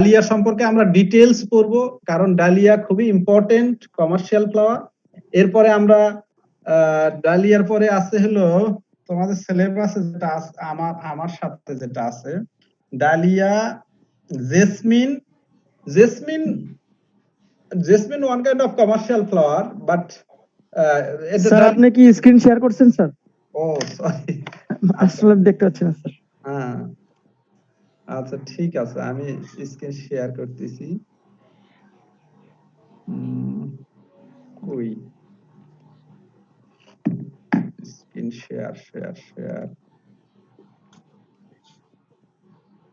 Dahlia সম্পর্কে আমরা details পড়বো, কারণ ডালিয়া খুবই ইম্পর্টেন্ট কমার্শিয়াল ফ্লাওয়ার। এরপরে আমরা ডালিয়ার পরে আছে হলো তোমাদের সিলেবাসে যেটা আছে, আমার সাথে যেটা আছে dahlia, jasmine. Jasmine one kind of commercial flower, but sir আপনি কি স্ক্রিন শেয়ার করছেন স্যার? ও সরি, আসলে দেখতে পাচ্ছি না স্যার। হ্যাঁ আচ্ছা ঠিক আছে, আমি স্ক্রিন শেয়ার করতেছি। ওই স্ক্রিন শেয়ার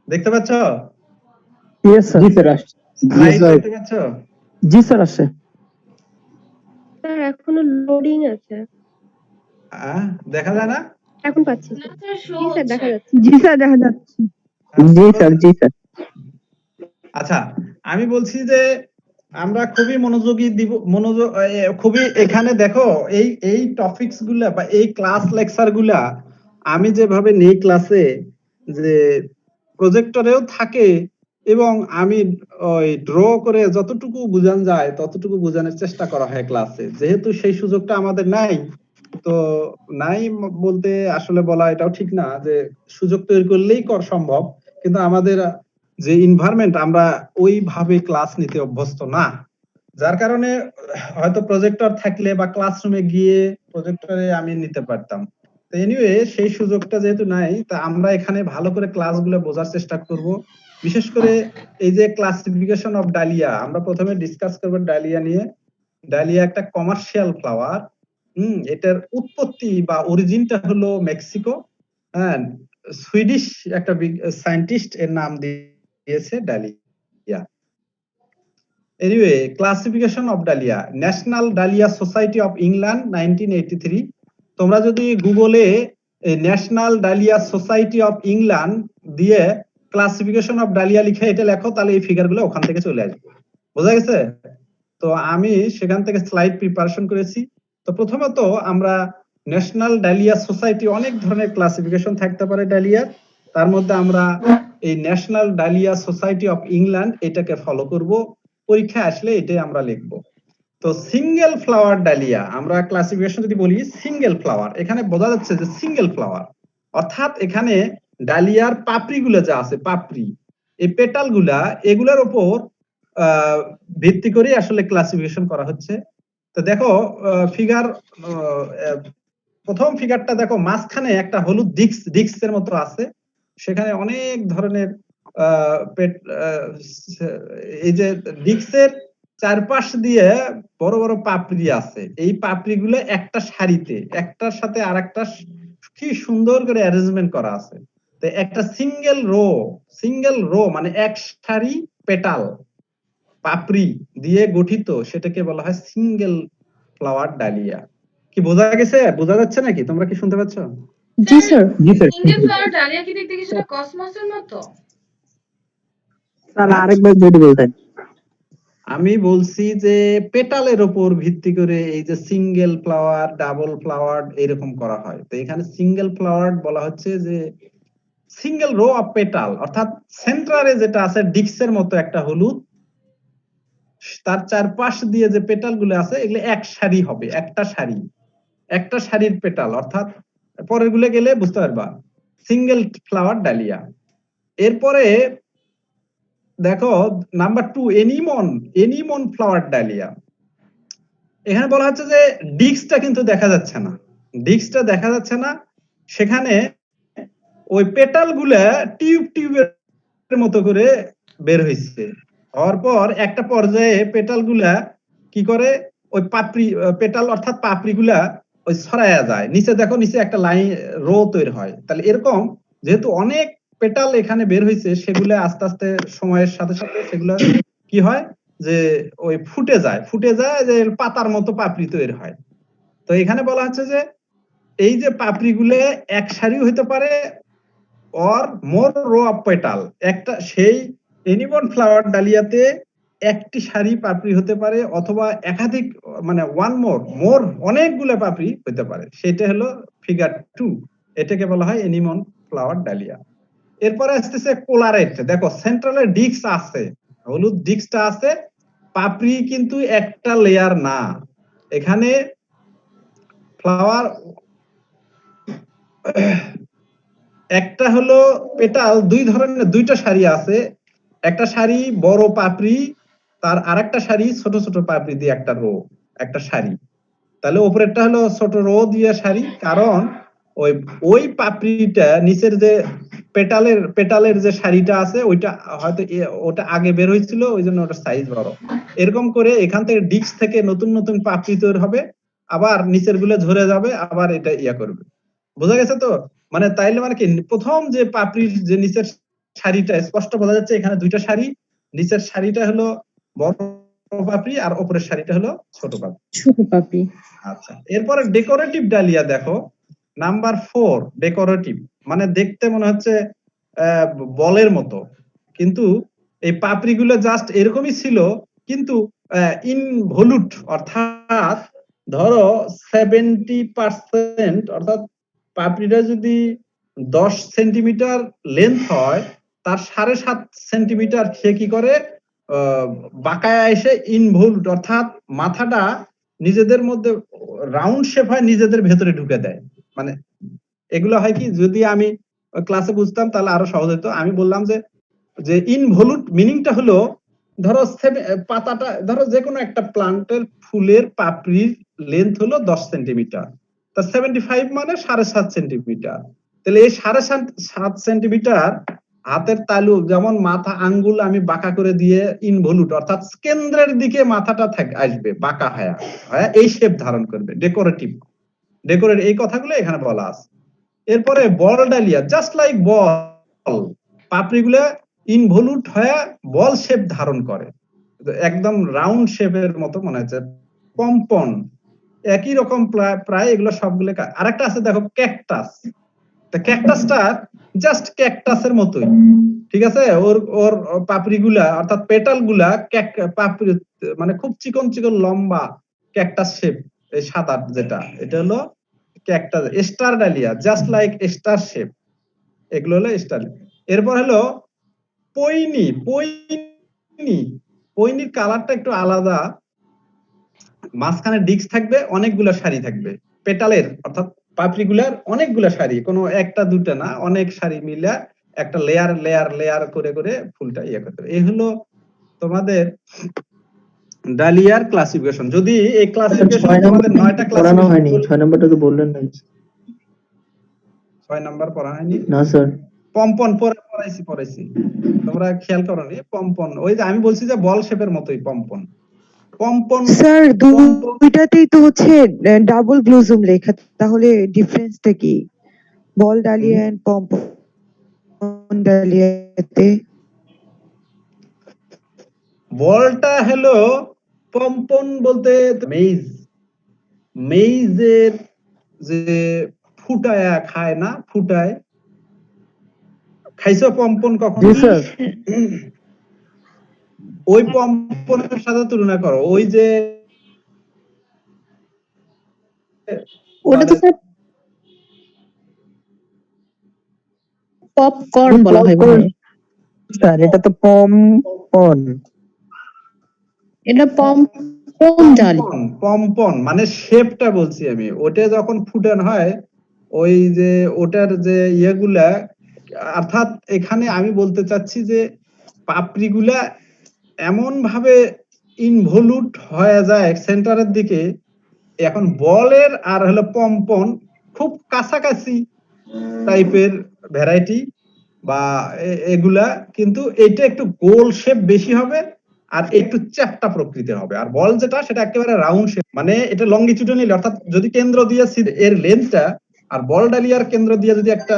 দেখতে পাচ্ছ? Yes sir. জি স্যার আসছে। দেখতে পাচ্ছ? জি স্যার আসছে। স্যার এখনো লোডিং আছে। দেখা যায় না? এখন পাচ্ছি স্যার। জি স্যার দেখা যাচ্ছে। জি স্যার দেখা যাচ্ছে। জি স্যার জি স্যার। আচ্ছা আমি বলছি যে আমরা খুবই মনোযোগী দিব, খুবই এখানে দেখো এই টপিকস গুলা বা এই ক্লাস লেকচার গুলা আমি যেভাবে নেই ক্লাসে, যে প্রজেক্টরেও থাকে এবং আমি ওই ড্র করে যতটুকু বোঝানো যায় ততটুকু বোঝানোর চেষ্টা করা হয় ক্লাসে। যেহেতু সেই সুযোগটা আমাদের নাই, তো নাই বলতে আসলে বলা এটাও ঠিক না, যে সুযোগ তৈরি করলেই সম্ভব, কিন্তু আমাদের যে এনভায়রনমেন্ট আমরা ওইভাবে ক্লাস নিতে অভ্যস্ত না, যার কারণে হয়তো প্রজেক্টর থাকলে বা ক্লাসরুমে গিয়ে প্রজেক্টরে আমি নিতে পারতাম। তো এনিওয়ে সেই সুযোগটা যেহেতু নাই, তা আমরা এখানে ভালো করে ক্লাসগুলো বোঝার চেষ্টা করব। বিশেষ করে এই যে ক্লাসিফিকেশন অফ ডালিয়া, আমরা প্রথমে ডিসকাস করব ডালিয়া নিয়ে। ডালিয়া একটা কমার্শিয়াল ফ্লাওয়ার। এটার উৎপত্তি বা অরিজিনটা হলো মেক্সিকো। হ্যাঁ, সুইডিশ একটা সায়েন্টিস্ট এর নাম দিয়েছে dahlia. Anyway, classification of dahlia, national dahlia society of England 1983। তোমরা যদি গুগলে national dahlia society of England দিয়ে ক্লাসিফিকেশন অফ ডালিয়া লিখে এটা লেখো, তাহলে এই ফিগারগুলো ওখান থেকে চলে আসবে। বোঝা গেছে? তো আমি সেখান থেকে স্লাইড প্রিপারেশন করেছি। তো প্রথমত আমরা ন্যাশনাল ডালিয়া সোসাইটি, অনেক ধরনের ক্লাসিফিকেশন থাকতে পারে ডালিয়ার, তার মধ্যে আমরা এই national dahlia society of England এটাকে ফলো করব। পরীক্ষা আসলে এটাই আমরা লিখব। তো সিঙ্গেল ফ্লাওয়ার ডালিয়া, আমরা ক্লাসিফিকেশন যদি বলি সিঙ্গেল ফ্লাওয়ার, এখানে বোঝা যাচ্ছে যে সিঙ্গেল ফ্লাওয়ার, অর্থাৎ এখানে ডালিয়ার পাপড়ি গুলো যা আছে, পাপড়ি, এই পেটাল গুলা, এগুলোর উপর ভিত্তি করে আসলে ক্লাসিফিকেশন করা হচ্ছে। তো দেখো ফিগার, প্রথম ফিগারটা দেখো, মাঝখানে একটা হলুদ ডিস্কের মতো আছে, সেখানে অনেক ধরনের এই যে ডিস্কের চারপাশ দিয়ে বড় বড় পাপড়ি আছে। এই পাপড়িগুলো একটা সারিতে, একটার সাথে আরেকটা কি সুন্দর করে অ্যারেঞ্জমেন্ট করা আছে। তো একটা সিঙ্গেল রো মানে এক সারি পেটাল পাপড়ি দিয়ে গঠিত, সেটাকে বলা হয় সিঙ্গেল ফ্লাওয়ার ডালিয়া। কি বোঝা গেছে? বোঝা যাচ্ছে নাকি? তোমরা কি শুনতে পাচ্ছ? জি স্যার। জি স্যার। সিঙ্গেল ফ্লাওয়ার ডালিয়া কি দেখতে কিছুটা কসমসের মতো? স্যার আরেকবার যদি বলতেন। আমি বলছি যে পেটালের উপর ভিত্তি করে এই যে সিঙ্গেল ফ্লাওয়ার, ডাবল ফ্লাওয়ার এরকম করা হয়। তো এখানে সিঙ্গেল ফ্লাওয়ার বলা হচ্ছে যে সিঙ্গেল রো অফ পেটাল, অর্থাৎ সেন্টারে যেটা আছে ডিস্কের মতো একটা হলুদ, তার চারপাশ দিয়ে যে পেটাল গুলো আছে এগুলো এক সারি হবে, একটা সারির পেটাল, অর্থাৎ পরের গুলো গেলে বুঝতে পারবা সিঙ্গেল ফ্লাওয়ার ডালিয়া। এরপরে দেখো নাম্বার 2, এনিমন ফ্লাওয়ার ডালিয়া। এখানে বলা হচ্ছে যে ডিস্কটা কিন্তু দেখা যাচ্ছে না, সেখানে ওই পেটাল গুলা টিউবের মতো করে বের হয়েছে। হওয়ার পর একটা পর্যায়ে পেটাল গুলা কি করে, ওই পেটাল অর্থাৎ পাপড়ি গুলা ওই ছড়ায়া যায় নিচে। দেখো নিচে একটা লাইন রো তৈরি হয়। তাহলে এরকম যেহেতু অনেক পেটাল এখানে বের হয়েছে, সেগুলো আস্তে আস্তে সময়ের সাথে সাথে সেগুলো কি হয় যে ওই ফুটে যায় যে পাতার মতো পাপড়ি তৈরি হয়। তো এখানে বলা হচ্ছে যে এই যে পাপড়িগুলো এক সারিও হতে পারে, or more row of petal, একটা সেই এনিমন ফ্লাওয়ার ডালিয়াতে একটি সারি পাপড়ি হতে পারে, অথবা একাধিক, মানে ওয়ান মোর অনেকগুলো পাপড়ি হতে পারে। সেটা হলো ফিগার 2, এটাকে বলা হয় এনিমন ফ্লাওয়ার ডালিয়া। এরপরে আসতেছে কোলারেট। দেখো সেন্ট্রালে ডিস্ক আছে, হলুদ ডিস্কটা আছে, পাপড়ি কিন্তু একটা লেয়ার না। এখানে ফ্লাওয়ার একটা হলো পেটাল, দুই ধরনের, দুইটা সারি আছে। একটা সারি বড় পাপড়ি, তার আরেকটা সারি ছোট ছোট পাপড়ি দিয়ে একটা রো, একটা সারি। তাহলে উপরেরটা হলো ছোট রো দিয়ে সারি, কারণ ওই ওই পাপড়িটা নিচের যে পেটালের যে সারিটা আছে ওইটা হয়তো ওটা আগে বের হয়েছিল, ওই জন্য ওটা সাইজ বড়। এরকম করে এখান থেকে ডিস্ক থেকে নতুন নতুন পাপড়ি তৈরি হবে, আবার নিচের গুলো ঝরে যাবে, আবার এটা ইয়া করবে। বোঝা গেছে তো? মানে তাইলে মানে কি, প্রথম যে পাপড়ির যে নিচের সারিটা স্পষ্ট বোঝা যাচ্ছে এখানে দুইটা সারি, নিচের সারিটা হলো বড় পাপড়ি আর উপরের সারিটা হলো ছোট পাপড়ি। ছোট পাপড়ি। আচ্ছা, এরপরে ডেকোরেটিভ ডালিয়া দেখো, নাম্বার 4 ডেকোরেটিভ, মানে দেখতে মনে হচ্ছে বলের মতো, কিন্তু এই পাপড়িগুলো জাস্ট এরকমই ছিল, কিন্তু ইনভলুট, অর্থাৎ ধরো 70%, অর্থাৎ পাপড়িটা যদি 10 সেন্টিমিটার লেন্থ হয়, তার 7.5 সেন্টিমিটার সে কি করে বাঁকায় এসে ইনভলুট, অর্থাৎ মাথাটা নিজেদের মধ্যে রাউন্ড শেপ হয়, নিজেদের ভেতরে ঢুকে দেয়। মানে এগুলো হয় কি, যদি আমি ক্লাসে বুঝতাম তাহলে আরো সহজ হতো। আমি বললাম যে যে ইনভলুট মিনিংটা হলো, ধরো পাতাটা, ধরো যে কোনো একটা প্লান্টের ফুলের পাপড়ির লেন্থ হলো 10 সেন্টিমিটার, তা 75 মানে 7.5 সেন্টিমিটার। তাহলে এই 7.5 সেন্টিমিটার হাতের তালু যেমন মাথা আঙ্গুল আমি বাঁকা করে দিয়ে ইনভলুট, অর্থাৎ কেন্দ্রের দিকে মাথাটা আসবে বাঁকা হয়ে, এই শেপ ধারণ করবে। ডেকোরেটিভ, এই কথাগুলো এখানে বলা আছে। এরপরে বল ডালিয়া, জাস্ট লাইক বল, পাপড়িগুলো ইনভলুট হয়ে বল শেপ ধারণ করে, একদম রাউন্ড শেপের মতো মনে হচ্ছে। পম্পন একই রকম প্রায় এগুলো সবগুলো। আরেকটা আছে দেখো, ক্যাকটাস। তা ক্যাকটাসটা জাস্ট ক্যাকটাসের মতোই, ঠিক আছে। ওর ওর পাপড়িগুলা, অর্থাৎ পেটাল গুলা পাপড়ি, মানে খুব চিকন চিকন লম্বা ক্যাকটাস শেপ, এই সাদা যেটা, এটা হলো cactus. Star dahlia, just like star shape, এগুলো হলো স্টার। এরপর হলো পৈনি। পৈনির কালারটা একটু আলাদা, মাঝখানে ডিস্ক থাকবে, অনেকগুলা সারি থাকবে পেটালের, অর্থাৎ পাপড়িগুলার অনেকগুলা সারি, কোনো একটা দুটা না, অনেক সারি মিলে একটা লেয়ার লেয়ার লেয়ার করে করে ফুলটা ইয়ে করতে হবে। এই হলো তোমাদের ডালিয়ার ক্লাসিফিকেশন। যদি এই ক্লাসিফিকেশন 6 তোমাদের নম্বর 9টা পড়ানো ক্লাসিফিকেশন, হয়নি, 6 নম্বরটা তো বললেন না। 6 নাম্বার পড়া হয়নি? না স্যার। পম্পন পড়াইছি, তোমরা খেয়াল করোনি। পম্পন ওই যে আমি বলছি যে বল শেপের মতোই পম্পন। পম্পন স্যার দুইটাতেই তো হচ্ছে ডাবল গ্লোজুম লেখা, তাহলে ডিফারেন্সটা কি বল ডালিয়া এন্ড পম্পন ডালিয়াতে? বলটা হলো পম্পন বলতে মেইজের যে ফুটায়া খায় না, ফুটায়, খাইছো পম্পন কখনো? জি স্যার। ওই পম্পনের সাথে তুলনা করো, ওই যে ওটা তো স্যার পপকর্ন বলা হয় মনে হয়। স্যার এটা তো পমপন। এটা পমপন ডাল। পম্পন মানে শেপটা বলছি আমি, ওটা যখন ফুটানো হয়, ওই যে ওটার যে ইয়েগুলা, অর্থাৎ এখানে আমি বলতে চাচ্ছি যে পাপড়িগুলা এমন ভাবে ইনভলুট হয়ে যায় সেন্টারের দিকে। এখন বলের আর হলো পম্পন খুব কাছাকাছি টাইপের ভ্যারাইটি, বা এগুলা, কিন্তু এটা একটু গোল শেপ বেশি হবে আর একটু চ্যাপ্টা প্রকৃতির হবে। আর বল যেটা, সেটা একেবারে রাউন্ড শেপ, মানে এটা লংগিটিউডাল, অর্থাৎ যদি কেন্দ্র দিয়ে এর লেন্থটা, আর বল ডালিয়ার কেন্দ্র দিয়ে যদি একটা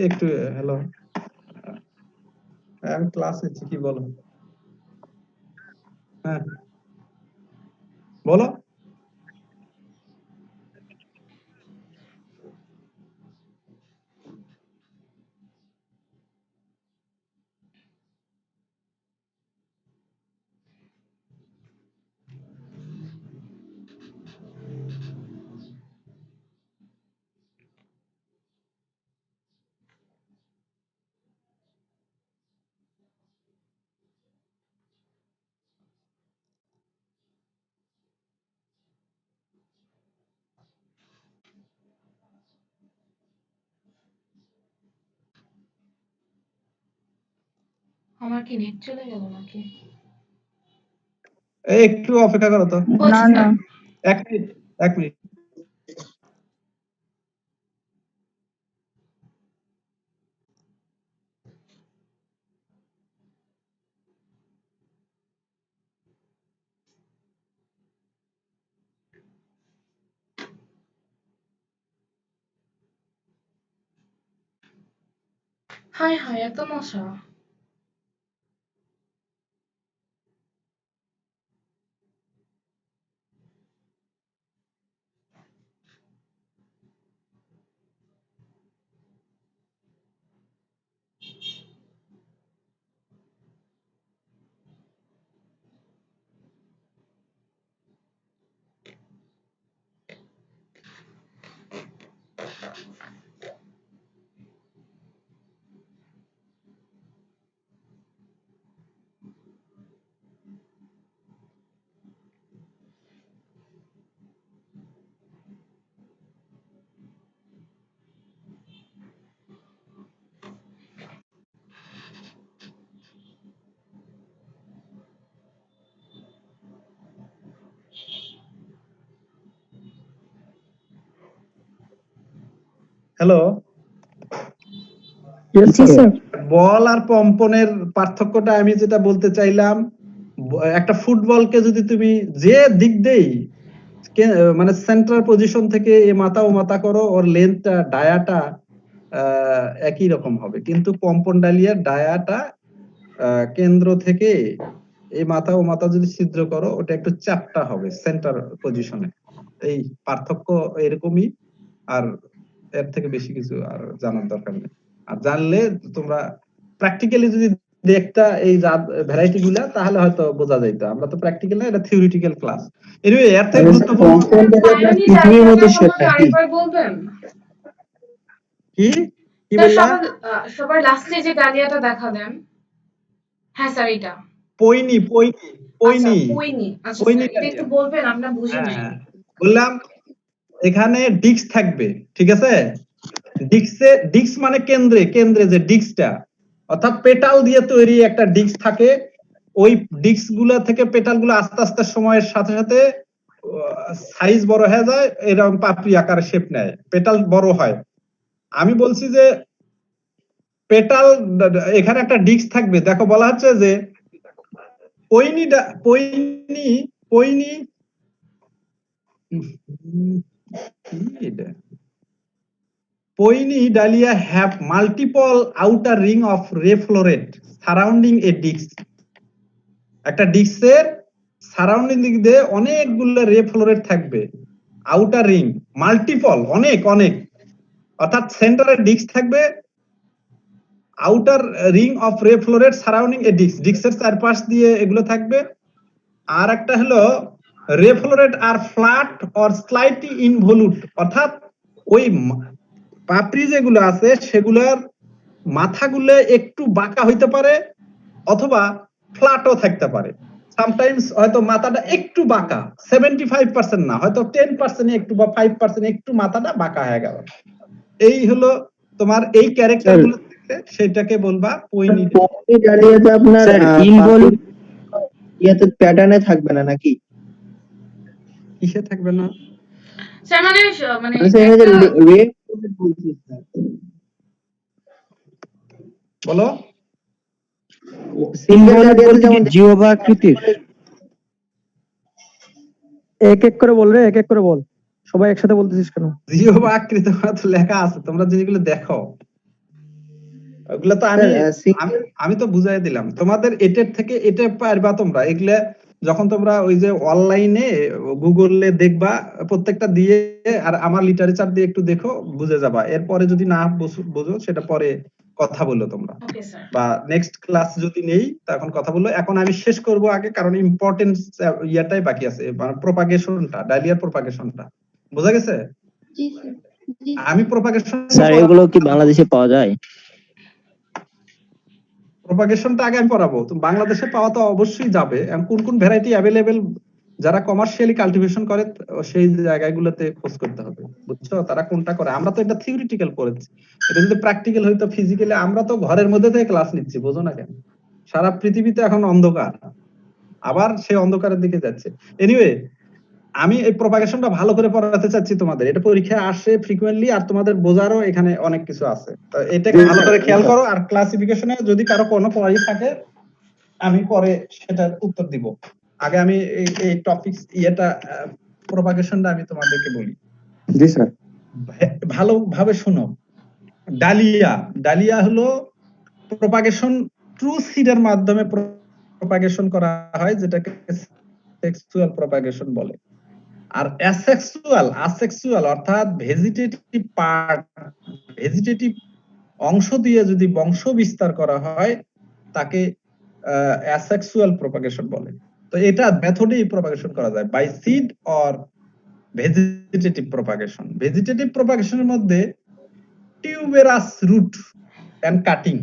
একটু, হ্যালো, আমি ক্লাস নিচ্ছি, কি বলো? হ্যাঁ বলো। আমার কি নেট চলে গেল নাকি? এই একটু অপেক্ষা করো তো, বলছি না। 1 মিনিট 1 মিনিট। হায় হায় এত মশা। হ্যালো, Yes, জি sir. স্যার। বল আর পম্পনের পার্থক্যটা আমি যেটা বলতে চাইলাম, একটা ফুটবলকে যদি তুমি যে দিক দেই মানে সেন্ট্রাল পজিশন থেকে এ মাথা ও মাথা করো, ওর লেন্থটা ডায়াটা একই রকম হবে, কিন্তু পম্পন ডালিয়ার ডায়াটা কেন্দ্র থেকে এই মাথা ও মাথা যদি ছিদ্র করো, ওটা একটু চাপটা হবে সেন্টার পজিশনে। এই পার্থক্য এরকমই, আর এর থেকে বেশি কিছু আর জানার দরকার নেই। আর জানলে তোমরা প্র্যাকটিক্যালি যদি দেখতা এই ভ্যারাইটি গুলা, তাহলে হয়তো বোঝা যাইতো। আমরা তো প্র্যাকটিক্যাল না, এটা থিওরিটিক্যাল ক্লাস। এনিওয়ে এর থেকে গুরুত্বপূর্ণ বায়োনি ডায়াগ্রাম আমাকে আরেকবার বলবেন? কি কি স্যার বললা? সবার লাস্টে যে ডালিয়াটা দেখালেন। হ্যাঁ স্যার এটা। পইনি পইনি আচ্ছা পইনি পইনি। আচ্ছা পইনি স্যার এটা ডালিয়া। একটু বলবেন, আমরা বুঝি নাই। হ্যাঁ, বললাম এখানে ডিস্ক থাকবে, ঠিক আছে? ডিস্ক মানে কেন্দ্রে কেন্দ্রে যে ডিস্কটা, অর্থাৎ পেটাল দিয়ে তৈরি একটা ডিস্ক থাকে। ওই ডিস্ক গুলা থেকে পেটাল গুলো আস্তে আস্তে সময়ের সাথে সাথে সাইজ বড় হয়ে যায়, এরকম পাপড়ি আকারে শেপ নেয়, পেটাল বড় হয়। আমি বলছি যে পেটাল, এখানে একটা ডিস্ক থাকবে। দেখো বলা হচ্ছে যে পইনি পইনি পইনি কি এটা? Poini dahlia have multiple outer ring of ray floret surrounding a disc. একটা ডিস্কের সারাউন্ডিং দিক দিয়ে অনেকগুলো রে ফ্লোরেট থাকবে, আউটার রিং মাল্টিপল, অনেক অনেক, অর্থাৎ সেন্টারে ডিস্ক থাকবে, outer ring of ray floret surrounding a disc, ডিস্কের চারপাশ দিয়ে এগুলো থাকবে। আর একটা হলো রে ফ্লোরেট আর ফ্ল্যাট অর স্লাইটলি ইনভলিউট, অর্থাৎ ওই পাপড়ি যেগুলো আছে সেগুলোর মাথাগুলো একটু বাঁকা হইতে পারে অথবা ফ্ল্যাটও থাকতে পারে। সামটাইমস হয়তো মাথাটা একটু বাঁকা, 75% না, হয়তো 10% একটু বা 5% একটু মাথাটা বাঁকা হয়ে গেল। এই হলো তোমার এই ক্যারেক্টার গুলো থাকলে সেটাকে বলবা পইনি। ডালিয়াতে আপনার ইনভলভ ইয়াতে প্যাটার্নে থাকবে না নাকি? কিসে থাকবে না? স্যার মানে মানে বলো। সিম্বল বলতে যেমন জিও বা আকৃতির। এক এক করে বল রে, এক এক করে বল, সবাই একসাথে বলতেছিস কেন? জিও বা আকৃতি তো লেখা আছে, তোমরা যেগুলো দেখো ওগুলো তো আমি তো বুঝাই দিলাম তোমাদের। এটার থেকে এটা পারবা তোমরা, এগুলা যখন তোমরা ওই যে অনলাইনে গুগলে দেখবা প্রত্যেকটা দিয়ে, আর আমার লিটারেচার দিয়ে একটু দেখো, বুঝে যাবা। এরপরে যদি না বুঝো সেটা পরে কথা বলো তোমরা, ওকে স্যার। বা নেক্সট ক্লাস যদি নেই তখন কথা বললো। এখন আমি শেষ করব আগে, কারণ ইম্পর্টেন্ট ইয়াটাই বাকি আছে, প্রপাগেশনটা, ডালিয়ার প্রপাগেশনটা বোঝা গেছে? জি স্যার। জি আমি প্রপাগেশন, স্যার এগুলো কি বাংলাদেশে পাওয়া যায়? প্রপাগেশনটা আগে আমি পড়াবো। তো বাংলাদেশে পাওয়া তো অবশ্যই যাবে। কোন কোন ভ্যারাইটি অ্যাভেলেবেল যারা কমার্শিয়ালি কাল্টিভেশন করে সেই জায়গাগুলোতে খোঁজ করতে হবে, বুঝছো? তারা কোনটা করে। আমরা তো এটা থিওরিটিক্যাল পড়েছি, এটা যদি প্র্যাকটিক্যাল হইতো ফিজিক্যালি, আমরা তো ঘরের মধ্যে থেকে ক্লাস নিচ্ছি, বোঝো না কেন? সারা পৃথিবীতে এখন অন্ধকার, আবার সেই অন্ধকারের দিকে যাচ্ছে। এনিওয়ে, আমি এই প্রপাগেশনটা ভালো করে পড়াতে চাচ্ছি তোমাদের, এটা পরীক্ষায় আসে ফ্রিকোয়েন্টলি, আর তোমাদের বোঝারও এখানে অনেক কিছু আছে। তো এটাকে ভালো করে খেয়াল করো, আর ক্লাসিফিকেশনে যদি কারো কোনো কোয়ারি থাকে আমি পরে সেটার উত্তর দিব। আগে আমি এই টপিকস প্রপাগেশনটা আমি তোমাদেরকে বলি। জি স্যার। ভালোভাবে শুনো। ডালিয়া হলো প্রপাগেশন ট্রু সিডের মাধ্যমে প্রপাগেশন করা হয়, যেটাকে সেক্সুয়াল প্রপাগেশন বলে। আর আসেক্সুয়াল অর্থাৎ ভেজিটেটিভ অংশ দিয়ে যদি বংশ বিস্তার করা হয় তাকে অ্যাসেক্সুয়াল প্রপাগেশন বলে। তো এটা মেথডেই প্রপাগেশন করা যায়, by seed or vegetative propagation. Vegetative প্রপাগেশনের মধ্যে টিউবেরাস রুট এন্ড কাটিং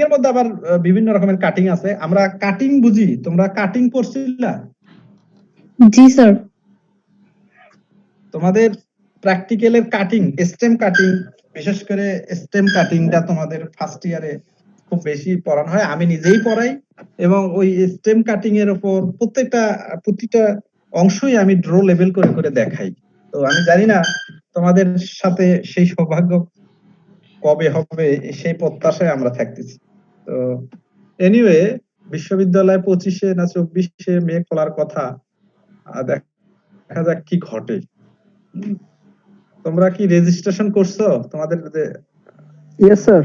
এর মধ্যে আবার বিভিন্ন রকমের কাটিং আছে। আমরা কাটিং বুঝি, তোমরা কাটিং পড়ছিলা? জি স্যার। তোমাদের প্র্যাকটিক্যালের কাটিং, স্টেম কাটিং, বিশেষ করে স্টেম কাটিংটা তোমাদের ফার্স্ট ইয়ারে খুব বেশি পড়ানো হয়। আমি নিজেই পড়াই এবং ওই স্টেম কাটিং এর উপর প্রতিটা অংশই আমি ড্র লেভেল করে করে দেখাই। তো আমি জানি না তোমাদের সাথে সেই সৌভাগ্য কবে হবে, সেই প্রত্যাশায় আমরা থাকতেছি। তো এনিওয়ে, বিশ্ববিদ্যালয় 25 না 24 মে খোলার কথা, দেখা যাক কি ঘটে। তোমরা কি রেজিস্ট্রেশন করছো? তোমাদের ইয়েস স্যার।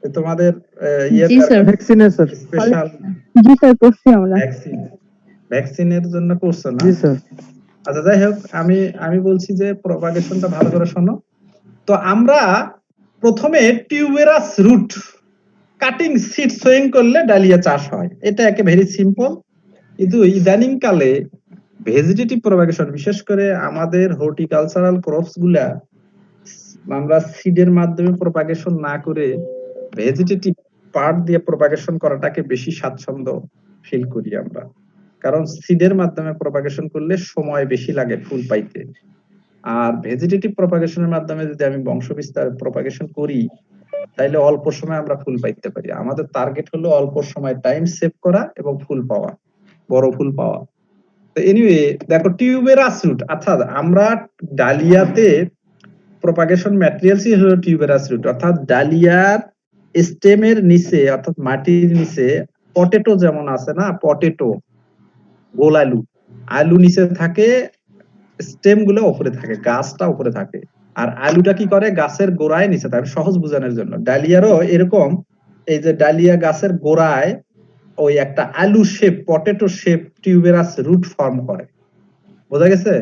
তোমাদের জি স্যার। ভ্যাকসিনের স্যার। স্পেশাল জি স্যার, করছি আমরা। ভ্যাকসিনের জন্য করছো না? জি স্যার। আচ্ছা, যাই হোক, আমি বলছি যে প্রপাগেশনটা ভালো করে শোনো। তো আমরা প্রথমে tuberous root cutting seed sowing করলে ডালিয়া চাষ হয়, এটা একে ভেরি সিম্পল। কিন্তু ইদানিং কালে ভেজিটেটিভ প্রপাগেশন, বিশেষ করে আমাদের হর্টিকালচারাল ক্রপস গুলা আমরা সিডের মাধ্যমে প্রপাগেশন না করে ভেজিটেটিভ পার্ট দিয়ে প্রপাগেশন করাটাকে বেশি স্বাচ্ছন্দ্য ফিল করি আমরা। কারণ সিডের মাধ্যমে প্রপাগেশন করলে সময় বেশি লাগে ফুল পাইতে, আর ভেজিটেটিভ প্রপাগেশনের মাধ্যমে যদি আমি বংশবিস্তার প্রপাগেশন করি তাহলে অল্প সময় আমরা ফুল পাইতে পারি। আমাদের টার্গেট হলো অল্প সময় টাইম সেভ করা এবং ফুল পাওয়া, বড় ফুল পাওয়া। তো এনিওয়ে, দেখো টিউবেরাস রুট, অর্থাৎ আমরা ডালিয়াতে প্রপাগেশন ম্যাটেরিয়ালসই হলো টিউবেরাস রুট, অর্থাৎ ডালিয়ার স্টেমের নিচে অর্থাৎ মাটির নিচে পটেটো যেমন আছে না, পটেটো গোল আলু নিচে থাকে, স্টেম গুলো উপরে থাকে, গাছটা উপরে থাকে, আর আলুটা কি করে গাছের গোড়ায় নিচে থাকে। সহজ বোঝানোর জন্য ডালিয়ারও এরকম, এই যে ডালিয়া গাছের গোড়ায় ওই একটা আলু shape, potato shape tuberous root form করে, বোঝা গেছে?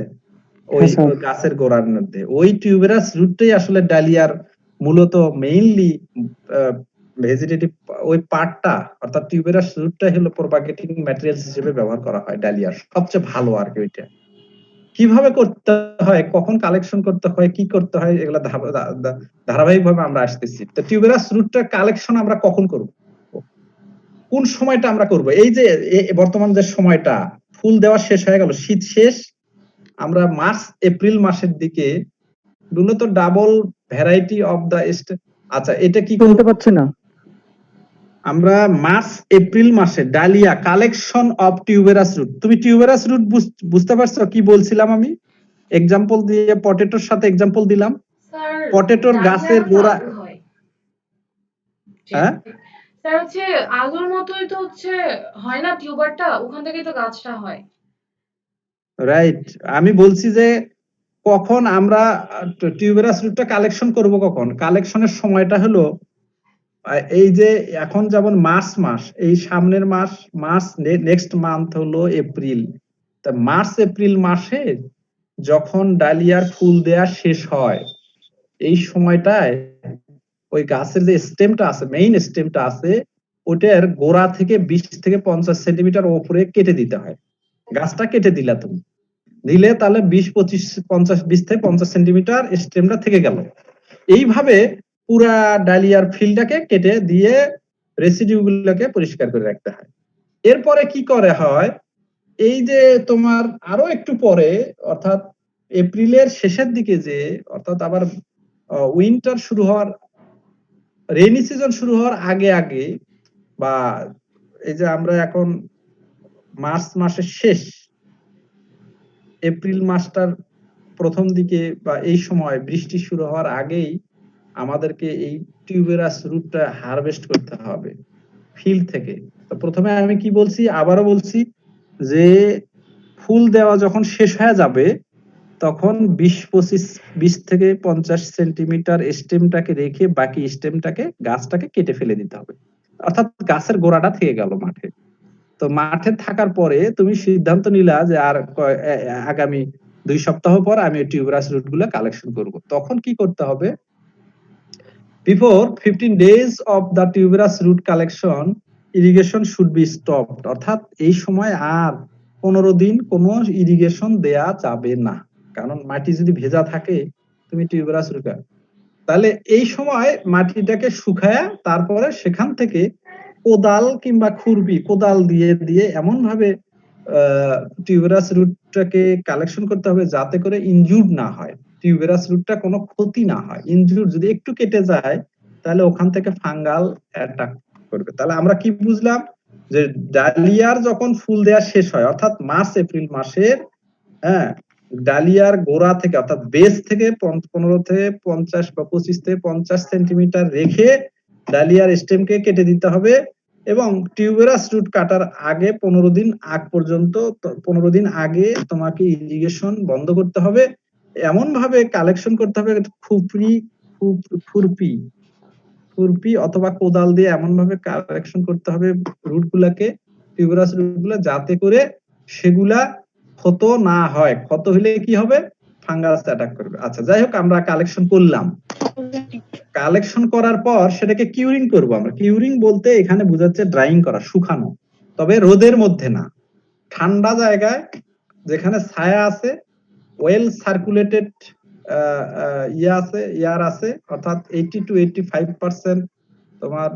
ওই গাছের গোড়ার মধ্যে ওই টিউবেরাস রুটটাই আসলে ডালিয়ার মূলত মেইনলি ভেজিটেটিভ ওই পার্টটা, অর্থাৎ টিউবেরাস রুটটাই হলো প্রপাগেটিং ম্যাটেরিয়ালস হিসেবে ব্যবহার করা হয় ডালিয়ার, সবচেয়ে ভালো আর কি। ওইটা কিভাবে করতে হয়, কখন কালেকশন করতে হয়, কি করতে হয়, এগুলো ধারাবাহিকভাবে আমরা আসতেছি। তো টিউবেরাস রুটটার কালেকশন আমরা কখন করব, কোন সময়টা আমরা করব? এই যে বর্তমান যে সময়টা ফুল দেওয়া শেষ হয়ে গেল, শীত শেষ, আমরা মার্চ এপ্রিল মাসের দিকে মূলত ডাবল ভ্যারাইটি অফ দা আচ্ছা, এটা কি করতে পারছে না? আমরা মার্চ এপ্রিল মাসে dahlia collection of tuberous root. তুমি টিউবেরাস রুট বুঝতে পারছো কি বলছিলাম? আমি এক্সাম্পল দিয়ে পটেটোর সাথে এক্সাম্পল দিলাম। পটেটোর গাছের গোড়া, হ্যাঁ স্যার হচ্ছে আলুর মতোই তো হচ্ছে হয় না টিউবারটা, ওখান থেকেই তো গাছটা হয়। রাইট। আমি বলছি যে কখন আমরা টিউবেরাস রুটটা কালেকশন করব, কখন কালেকশনের সময়টা হলো এই যে এখন যেমন মার্চ মাস, এই সামনের মাস নেক্সট মান্থ হলো এপ্রিল। তা মার্চ এপ্রিল মাসে যখন ডালিয়ার ফুল দেয়া শেষ হয়, এই সময়টায় ওই গাছের যে স্টেমটা আছে, মেইন স্টেমটা আছে, ওটার গোড়া থেকে 20 থেকে 50 সেন্টিমিটার উপরে কেটে দিতে হয়। গাছটা কেটে দিলা তুমি, দিলে তাহলে 20 থেকে 50 সেন্টিমিটার স্টেমটা থেকে গেল। এইভাবে পুরা ডালিয়ার ফিল্ডটাকে কেটে দিয়ে রেসিডিউ গুলোকে পরিষ্কার করে রাখতে হয়। এরপরে কি করে হয়, এই যে তোমার আরো একটু পরে, অর্থাৎ এপ্রিলের শেষের দিকে, যে অর্থাৎ আবার উইন্টার শুরু হওয়ার, রেইনি সিজন শুরু হওয়ার আগে আগে বা এই যে আমরা এখন মার্চ মাসের শেষ, এপ্রিল মাসটার প্রথম দিকে বা এই সময় বৃষ্টি শুরু হওয়ার আগেই আমাদেরকে এই টিউবেরাস রুটটা হারভেস্ট করতে হবে ফিল্ড থেকে। তো প্রথমে আমি কি বলছি, আবারও বলছি যে ফুল দেওয়া যখন শেষ হয়ে যাবে তখন 20 থেকে 50 সেন্টিমিটার স্টেমটাকে রেখে বাকি স্টেমটাকে গাছটাকে কেটে ফেলে দিতে হবে, অর্থাৎ গাছের গোড়াটা থেকে গেল মাঠে। তো মাঠে থাকার পরে তুমি সিদ্ধান্ত নিলা যে আর আগামী 2 সপ্তাহ পর আমি টিউবারাস রুট গুলো কালেকশন করব। তখন কি করতে হবে, before 15 days of the tuberous root collection irrigation should be stopped, অর্থাৎ এই সময় আর 15 দিন কোনো ইরিগেশন দেয়া যাবে না, কারণ মাটি যদি ভেজা থাকে তুমি টিউবারাস রুট, তাহলে এই সময় মাটিটাকে শুকায়া তারপরে সেখান থেকে কোদাল কিংবা খুরপি, কোদাল দিয়ে দিয়ে এমন ভাবে টিউবারাস রুটটাকে কালেকশন করতে হবে যাতে করে ইনজুর্ড না হয়, টিউবারাস রুটটা কোনো ক্ষতি না হয়। ইনজুর্ড যদি একটু কেটে যায় তাহলে ওখান থেকে ফাঙ্গাল অ্যাটাক করবে। তাহলে আমরা কি বুঝলাম, যে ডালিয়ার যখন ফুল দেওয়া শেষ হয় অর্থাৎ মার্চ এপ্রিল মাসের, হ্যাঁ, ডালিয়ার গোড়া থেকে অর্থাৎ বেস থেকে 15 থেকে 50 বা 25 থেকে 50 সেন্টিমিটার রেখে ডালিয়ার স্টেমকে কেটে দিতে হবে, এবং টিউবারাস রুট কাটার আগে 15 দিন আগ পর্যন্ত 15 দিন আগে তোমাকে ইরিগেশন বন্ধ করতে হবে। এমন ভাবে কালেকশন করতে হবে খুরপি অথবা কোদাল দিয়ে এমন ভাবে কালেকশন করতে হবে রুট গুলাকে, টিউবারাস রুট গুলা, যাতে করে সেগুলা ক্ষত না হয়। ক্ষত হলে কি হবে, ফাঙ্গাস অ্যাটাক করবে। আচ্ছা, যাই হোক, আমরা কালেকশন করলাম। কালেকশন করার পর সেটাকে কিউরিং করব আমরা। কিউরিং বলতে এখানে বোঝাচ্ছে ড্রাইং করা, শুকানো, তবে রোদের মধ্যে না, ঠান্ডা জায়গায় যেখানে ছায়া আছে, ওয়েল সার্কুলেটেড এয়ার আছে, অর্থাৎ 80 to 85% তোমার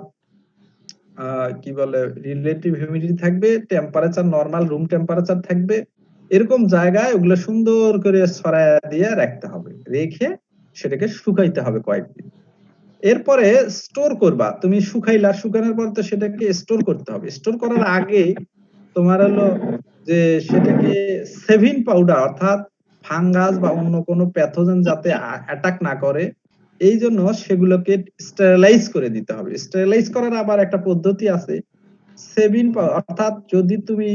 কি বলে রিলেটিভ হিউমিডিটি থাকবে, টেম্পারেচার নরমাল রুম টেম্পারেচার থাকবে, এরকম জায়গায় ওগুলো সুন্দর করে ছড়ায়া দিয়ে রাখতে হবে, রেখে সেটাকে শুকাইতে হবে কয়েকদিন। এরপরে স্টোর করবা, তুমি শুকাইলা, শুকানোর পর তো সেটাকে স্টোর করতে হবে। স্টোর করার আগে তোমার হলো যে সেটাকে সেভিন পাউডার, অর্থাৎ ফাঙ্গাস বা অন্য কোনো প্যাথোজেন যাতে অ্যাটাক না করে, এই জন্য সেগুলোকে স্টেরিলাইজ করে দিতে হবে। স্টেরিলাইজ করার আবার একটা পদ্ধতি আছে, সেভিন, অর্থাৎ যদি তুমি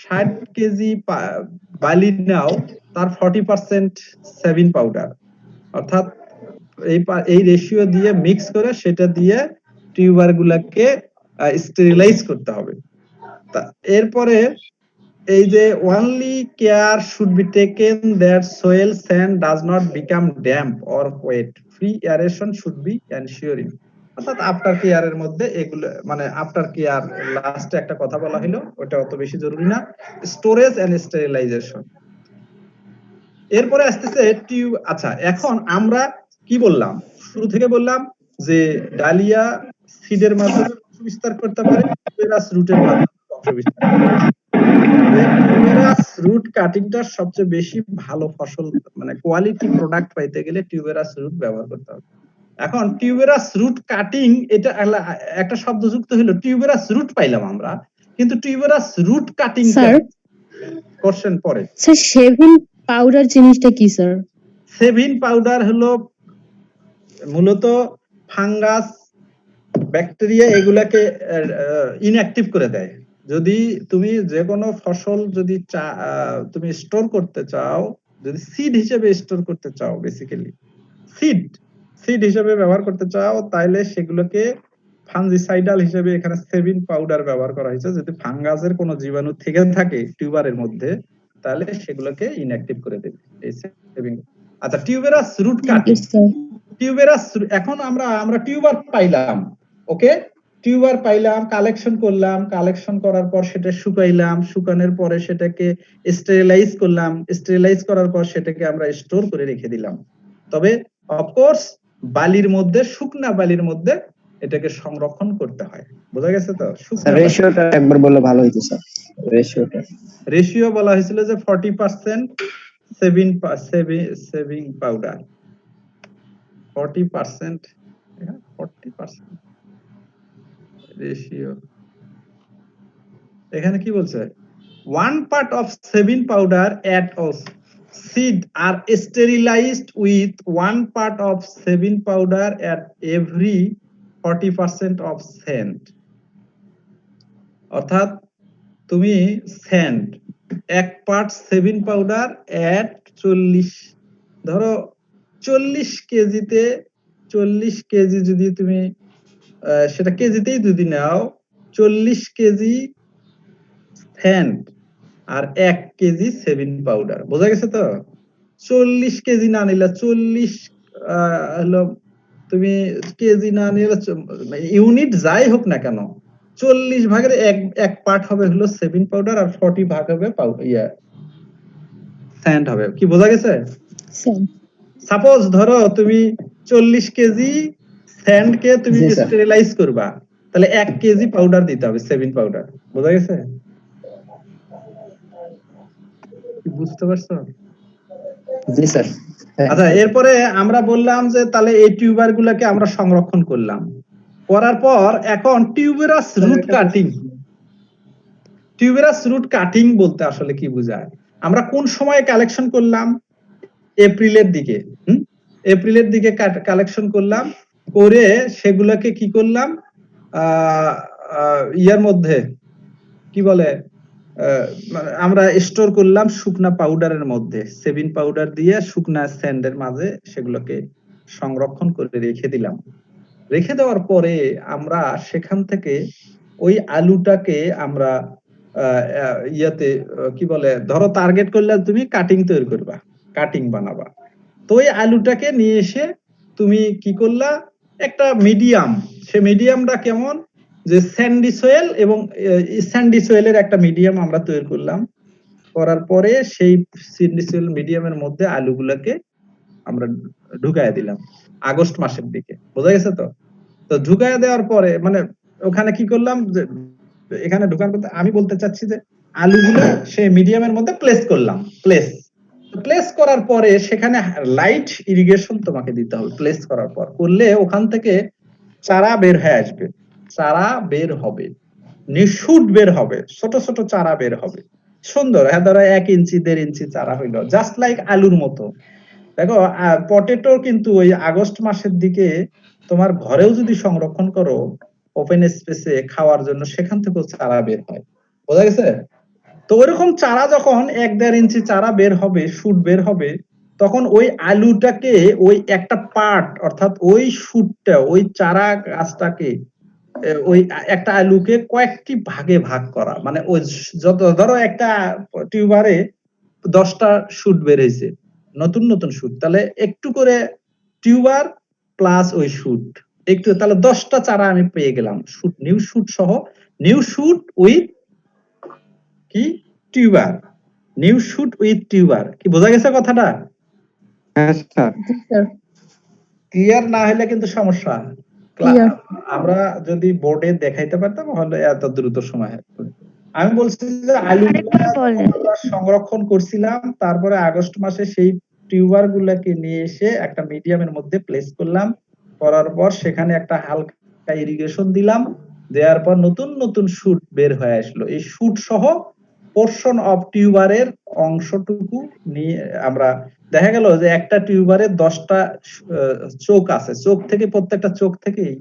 60 কেজি বালি নাও, তার 40% সেভিন পাউডার, অর্থাৎ এই রেশিও দিয়ে মিক্স করে সেটা দিয়ে টিউবার গুলাকে স্টেরিলাইজ করতে হবে। এরপরে এই যে only care should be taken that soil sand does not become damp or wet, free aeration should be ensuring, অর্থাৎ আফটার কেয়ার এর মধ্যে এগুলো, মানে আফটার কেয়ার লাস্টে একটা কথা বলা হলো, ওটা অত বেশি জরুরি না, স্টোরেজ এন্ড স্টেরিলাইজেশন। এরপরে আসতেছে আচ্ছা, এখন আমরা কি বললাম, শুরু থেকে বললাম যে ডালিয়া সিডের মাধ্যমে বংশ বিস্তার করতে পারে, টিউবারাস রুটের মাধ্যমে বংশ বিস্তার করতে পারে। টিউবারাস রুট কাটিংটা সবচেয়ে বেশি ভালো ফসল, মানে কোয়ালিটি প্রোডাক্ট পাইতে গেলে টিউবারাস রুট ব্যবহার করতে হবে। এখন টিউবারাস রুট কাটিং, এটা একটা শব্দ যুক্ত হলো, টিউবারাস রুট পাইলাম আমরা, কিন্তু tuberous root cutting sir, question পরে। স্যার শেভিং পাউডার জিনিসটা কি স্যার? সেভিন পাউডার হলো মূলত ফাঙ্গাস, ব্যাকটেরিয়া, এগুলাকে ইনঅ্যাক্টিভ করে দেয়। যদি তুমি যে কোনো ফসল যদি তুমি স্টোর করতে চাও, যদি সিড হিসেবে স্টোর করতে চাও, বেসিক্যালি সিড হিসেবে ব্যবহার করতে চাও, তাইলে সেগুলোকে ফাঙ্গিসাইডাল হিসেবে এখানে সেভিন পাউডার ব্যবহার করা হয়েছে। যদি ফাঙ্গাসের কোনো জীবাণু থেকে থাকে টিউবারের মধ্যে, তাহলে সেগুলোকে ইনঅ্যাক্টিভ করে দেবে এই সেভিং। আচ্ছা, টিউবারাস রুট কাটিং, টিউবারাস, এখন আমরা টিউবার পাইলাম, ওকে, টিউবার পাইলাম, কালেকশন করলাম, কালেকশন করার পর সেটা শুকাইলাম, শুকানোর পরে সেটাকে স্টেরিলাইজ করলাম, স্টেরিলাইজ করার পর সেটাকে আমরা স্টোর করে রেখে দিলাম। তবে অফকোর্স বালির মধ্যে, শুকনা বালির মধ্যে এটাকে সংরক্ষণ করতে হয়। বোঝা গেছে তো? রেশিওটা একবার বললে ভালো হতো স্যার। রেশিও বলা হয়েছিল যে 40% সেভিং পাউডার, 40%, রেশিও এখানে কি বলছে 1 part of sebin powder at all seed are sterilized with 1 part of sebin powder at every 40% of sand অর্থাৎ তুমি স্যান্ড 1 পার্ট সেভিন পাউডার এট 40 ধরো 40 কেজিতে 40 কেজি যদি তুমি সেটা কেজিতেই যদি নাও 40 কেজি স্যান্ড আর 1 কেজি সেভিন পাউডার বোঝা গেছে তো 40 কেজি না নিলে 40 হলো তুমি কেজি না নিলে ইউনিট যাই হোক না কেন 40 ভাগের এক পার্ট হবে হলো সেভিন পাউডার আর 40 ভাগ হবে স্যান্ড হবে কি বোঝা গেছে সাপোজ ধরো তুমি 40 কেজি স্যান্ড কে তুমি স্টেরিলাইজ করবা তাহলে 1 কেজি পাউডার দিতে হবে সেভিন পাউডার বোঝা গেছে বুঝতে পারছো জি স্যার আচ্ছা এরপরে আমরা বললাম যে তাহলে এই টিউবার গুলাকে আমরা সংরক্ষণ করলাম করার পর এখন টিউবেরাস রুট কাটিং বলতে আসলে কি বোঝায় আমরা কোন সময় কালেকশন করলাম এপ্রিলের দিকে কালেকশন করলাম করে সেগুলোকে কি করলাম ইয়ার মধ্যে কি বলে আমরা স্টোর করলাম শুকনা পাউডারের মধ্যে সেভিন পাউডার দিয়ে শুকনা স্যান্ডের মাঝে সেগুলোকে সংরক্ষণ করে রেখে দিলাম রেখে দেওয়ার পরে আমরা সেখান থেকে ওই আলুটাকে আমরা ইয়াতে কি বলে ধরো টার্গেট করলে তুমি কাটিং তৈরি করবা কাটিং বানাবা তো ওই আলুটাকে নিয়ে এসে তুমি কি করলা একটা মিডিয়াম সে মিডিয়ামটা কেমন যে স্যান্ডি সয়েল এবং স্যান্ডি সয়েলের একটা মিডিয়াম আমরা তৈরি করলাম করার পরে সেই স্যান্ডি সয়েল মিডিয়ামের মধ্যে আলুগুলোকে আমরা ঢুকায় দিলাম আগস্ট মাসের দিকে বোঝা গেছে তো ঢুকায় দেওয়ার পরে মানে ওখানে কি করলাম যে এখানে ঢুকার পর আমি বলতে চাচ্ছি যে আলুগুলো সেই মিডিয়ামের মধ্যে প্লেস করার পরে সেখানে লাইট ইরিগেশন তোমাকে দিতে হবে প্লেস করার পর করলে ওখান থেকে চারা বের হয়ে আসবে চারা বের হবে নিশুট বের হবে ছোট ছোট চারা বের হবে সুন্দর হ্যাঁ ধরো 1 ইঞ্চি 1.5 ইঞ্চি চারা হইলো জাস্ট লাইক আলুর মতো দেখো পটেটো কিন্তু ওই আগস্ট মাসের দিকে তোমার ঘরেও যদি সংরক্ষণ করো ওপেন স্পেসে খাওয়ার জন্য সেখান থেকেও চারা বের হয় বোঝা গেছে তো ওইরকম চারা যখন 1-1.5 ইঞ্চি চারা বের হবে শুট বের হবে তখন ওই আলুটাকে ওই একটা পার্ট অর্থাৎ ওই শুটটা ওই চারা গাছটাকে ওই একটা আলুকে কয়েকটি ভাগে ভাগ করা মানে ওই যত ধরো একটা টিউবারে 10টা শুট বের হয়েছে নতুন নতুন শুট তাহলে একটু করে টিউবার প্লাস ওই শুট একটু তাহলে 10টা চারা আমি পেয়ে গেলাম শুট নিউ শুট সহ নিউ শুট উইথ কি tuber new shoot with tuber কি বোঝা গেছে কথাটা হ্যাঁ স্যার ক্লিয়ার না হলে কিন্তু সমস্যা আমরা যদি বোর্ডে দেখাইতে পারতাম তাহলে এত দ্রুত সময় আমি বলছি যে আলু সংরক্ষণ করছিলাম তারপরে আগস্ট মাসে সেই টিউবার গুলাকে নিয়ে এসে একটা মিডিয়ামের মধ্যে প্লেস করলাম করার পর সেখানে একটা হালকা ইরিগেশন দিলাম দেওয়ার পর নতুন নতুন শুট বের হয়ে আসলো এই শুট সহ পোরশন অফ টিউবারের অংশটুকু নিয়ে আমরা দেখা গেল যে একটা টিউবারে 10টা চোখ আছে চোখ থেকে প্রত্যেকটা চোখ থেকেই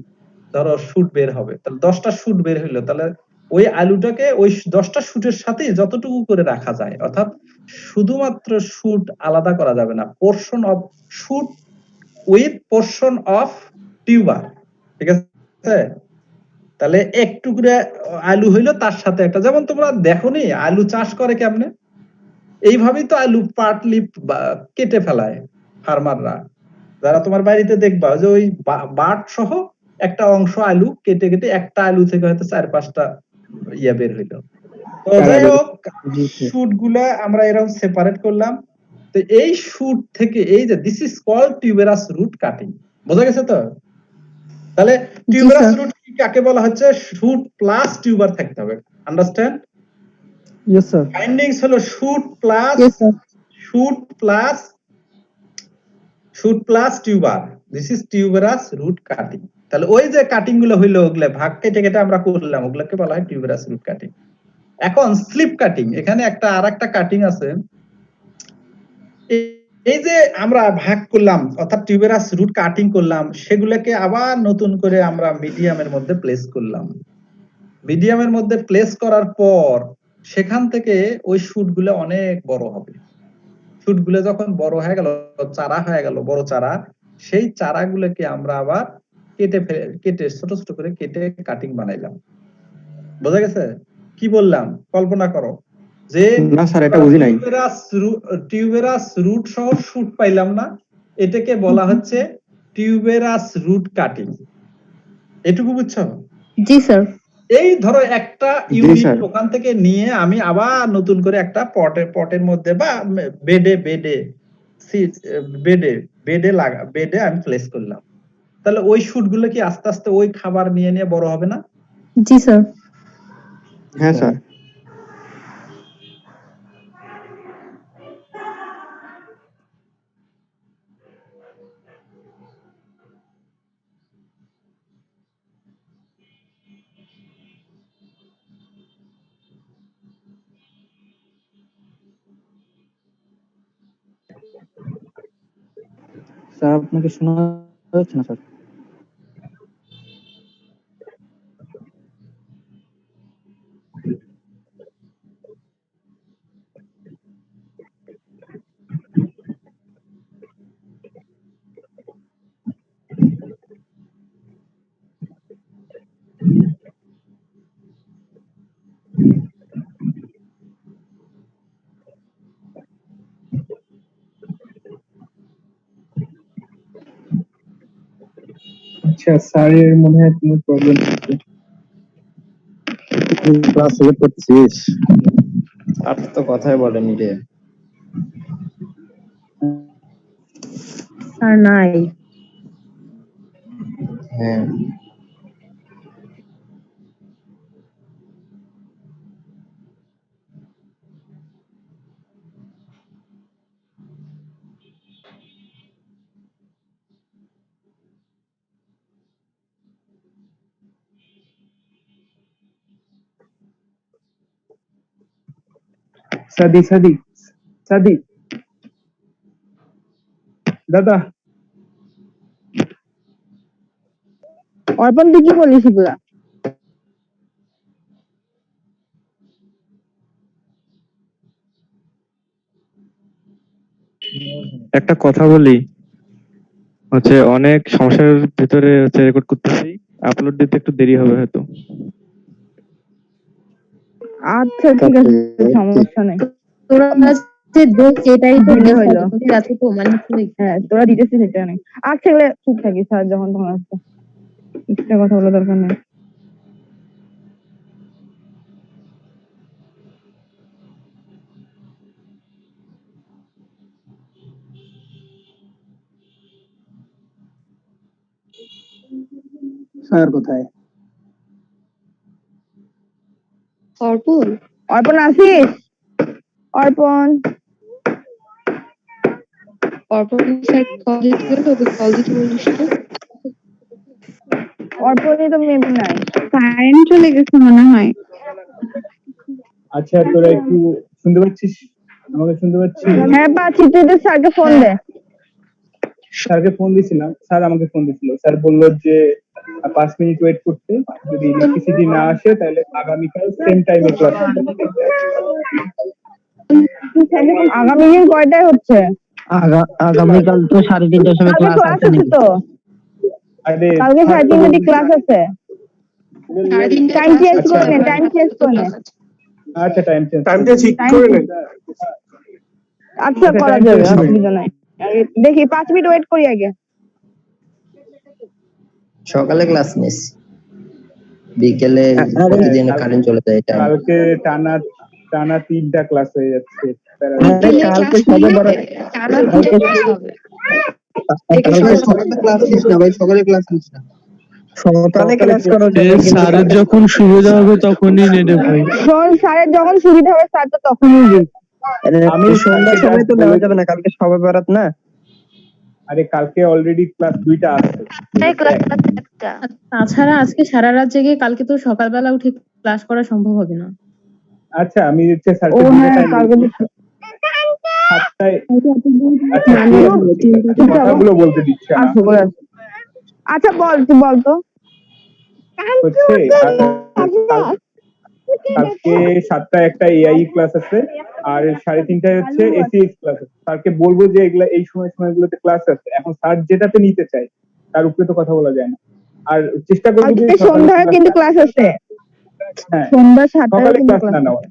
ধরো শুট বের হবে তাহলে 10টা শুট বের হইলো তাহলে ওই আলুটাকে ওই 10টা শুটের সাথে যতটুকু করে রাখা যায় অর্থাৎ শুধুমাত্র শুট আলাদা করা যাবে না portion of shoot with portion of tuber ঠিক আছে তাহলে একটু করে আলু হইলো তার সাথে একটা যেমন তোমরা দেখোনি আলু চাষ করে কেমনে এইভাবেই তো আলু পার্টলি কেটে ফেলায় ফার্মাররা যারা তোমার বাড়িতে দেখবা যে ওই বাট সহ একটা অংশ আলু কেটে কেটে একটা আলু থেকে হয়তো 4-5টা ইয়া বের হইলো তো যাই হোক শুট গুলা আমরা এরকম সেপারেট করলাম তো এই শুট থেকে এই যে this is called tuberous root cutting বোঝা গেছে তো তাহলে টিউবেরাস রুট কাকে বলা হচ্ছে শুট প্লাস টিউবার থাকতে হবে আন্ডারস্ট্যান্ড ইয়েস স্যার ফাইন্ডিংস হলো shoot plus tuber this is tuberous root cutting তাহলে ওই যে কাটিং গুলো হইলো ওগুলা ভাগ কেটে কেটে আমরা করলাম, ওগুলোকে বলা হয় টিউবেরাস রুট কাটিং। এখন স্লিপ কাটিং, এখানে আরেকটা কাটিং আছে। এই যে আমরা ভাগ করলাম অর্থাৎ টিউবেরাস রুট কাটিং করলাম, সেগুলোকে আবার নতুন করে আমরা মিডিয়ামের মধ্যে প্লেস করলাম। মিডিয়ামের মধ্যে প্লেস করার পর সেখান থেকে ওই শুটগুলো অনেক বড় হবে। শুটগুলো যখন বড় হয়ে গেল, চারা হয়ে গেল, বড় চারা, সেই চারাগুলোকে আমরা আবার কেটে ছোট ছোট করে কেটে কাটিং বানাইলাম। বোঝা গেছে কি বললাম? কল্পনা করো যে না স্যার, এটা বুঝি নাই। টিউবেরাস রুট সহ শুট পাইলাম না, এটাকে বলা হচ্ছে টিউবেরাস রুট কাটিং। এটুকু বুঝছো? জি স্যার। এই ধরো একটা ইউনিট ওখান থেকে নিয়ে আমি আবার নতুন করে একটা পটের মধ্যে বা বেডে আমি প্লেস করলাম। তাহলে ওই শুটগুলো কি আস্তে আস্তে ওই খাবার নিয়ে নিয়ে বড় হবে না? জি স্যার। হ্যাঁ স্যার। স্যার আপনাকে শোনা যাচ্ছে না স্যার। আচ্ছা স্যারের মনে হয় কোনো প্রবলেম হচ্ছে। ক্লাস হেল্প করছিস? আর তো কথাই বলেনি রে। স্যার নাই। হ্যাঁ সাদি দাদা, অর্পণ তুই কি বলিস এগুলা? একটা কথা বলি, অনেক সমস্যার ভিতরে রেকর্ড করতেছি, আপলোড দিতে একটু দেরি হবে হয়তো। আচ্ছা ঠিক আছে, সমস্যা নেই। তোরা যে দেখ এটাই তো দিলে হইলো। ঠিক আছে তো, মানে হ্যাঁ তোরা দিতেছিস সেটা নেই। আচ্ছা এগুলো চুপ থাকি স্যার যখন তখন আসতো, এক্সট্রা কথা বলার দরকার নেই। স্যার কোথায়? অর্পণ অর্পণ আসিস? অর্পণ অর্পণ স্যার কল দিতে গেলে ওকে কল দিতে বলিস তো। অর্পণই তো মেবি নাই। কারেন্ট চলে গেছে মনে হয়। আচ্ছা তোরা একটু শুনতে পাচ্ছিস? আমাকে শুনতে পাচ্ছিস? হ্যাঁ পাচ্ছি, তুই তো স্যারকে ফোন দে। স্যারকে ফোন দিয়েছিলাম, স্যার আমাকে ফোন দিয়েছিল। স্যার বললো যে 5 মিনিট ওয়েট করতে, যদি ইলেকট্রিসিটি না আসে তাহলে আগামীকাল সেম টাইমে ক্লাস হবে। আগামী দিন কয়টায় হচ্ছে? আগামীকাল তো 3:30টার সময় কালকে ক্লাস ক্লাস আছে তো? আরে কালকে 3:30 ক্লাস আছে। টাইম চেঞ্জ করে নে, টাইম চেঞ্জ করে নে। আচ্ছা টাইমটা ঠিক করে নেন। আচ্ছা করা যাবে, অসুবিধা নাই। দেখি 5 মিনিট ওয়েট করি আগে। সকালে ক্লাস নিস, বিকেলে প্রতিদিন কারেন্ট চলে যায়। এটা কালকে টানা 3টা ক্লাস হয়ে যাচ্ছে। কালকে সবাই বড় টানা 3টা ক্লাস হবে। সকালে ক্লাস নিস না ভাই, সকালে ক্লাস নিস না, সকালে ক্লাস করো। স্যারের যখন সুবিধা হবে তখনই নেবে ভাই। শোন, স্যারের যখন সুবিধা হবে স্যার তো তখনই দিই। আমি সন্ধ্যার সময় তো নেওয়া যাবে না, কালকে সবাই বরাত না। আরে কালকে অলরেডি ক্লাস 2টা আছে। তাছাড়া আজকে সারা রাত জেগে কালকে তো সকালবেলা উঠে ক্লাস করা সম্ভব হবে না। আচ্ছা আমি হচ্ছে ও স্যারকে হ্যাঁ, কালকে 7টায় আচ্ছা ঠিক আছে, কথাগুলো বলতে দিচ্ছে না আচ্ছা বল তুই বল তো। হচ্ছে কালকে 7টায় একটা এআই ক্লাস আছে আর 3:30টায় হচ্ছে এসিএক্স ক্লাস আছে। স্যারকে বলবো যে এগুলা এই সময়গুলোতে ক্লাস আছে। এখন স্যার যেটাতে নিতে চায় তার উপরে তো কথা বলা যায় না। আর চেষ্টা করবো যে সন্ধ্যায় কিন্তু ক্লাস আছে। হ্যাঁ সন্ধ্যা 7টায় সকালে কিন্তু ক্লাস ক্লাস না আছে। নেওয়া।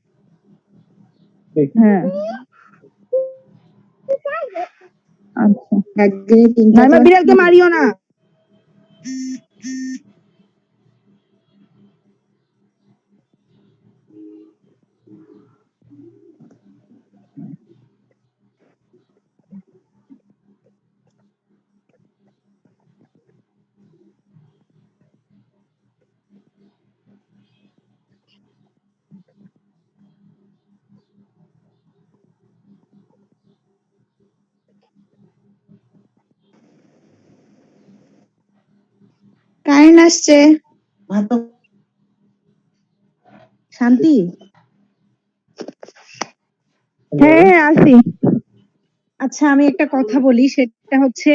দেখি হ্যাঁ আচ্ছা একদিনে 3টা বিড়ালকে মারিও না। কারেন্ট আসছে। শান্তি হ্যাঁ আসি। আচ্ছা আমি একটা কথা বলি, সেটা হচ্ছে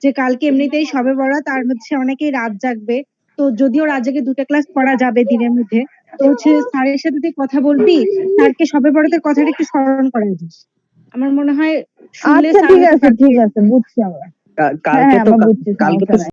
যে কালকে এমনিতেই শবে বরাত আর হচ্ছে অনেকেই রাত জাগবে, তো যদিও রাত জেগে 2টা ক্লাস করা যাবে দিনের মধ্যে, তো হচ্ছে স্যারের সাথে তুই কথা বলবি, স্যারকে শবে বরাতের কথাটা একটু স্মরণ করা দিস। আমার মনে হয় শুনলে আচ্ছা স্যার ঠিক হয়তো আছে বুঝছি আমরা। হ্যাঁ, আমরা বুঝছি, সমস্যা নাই।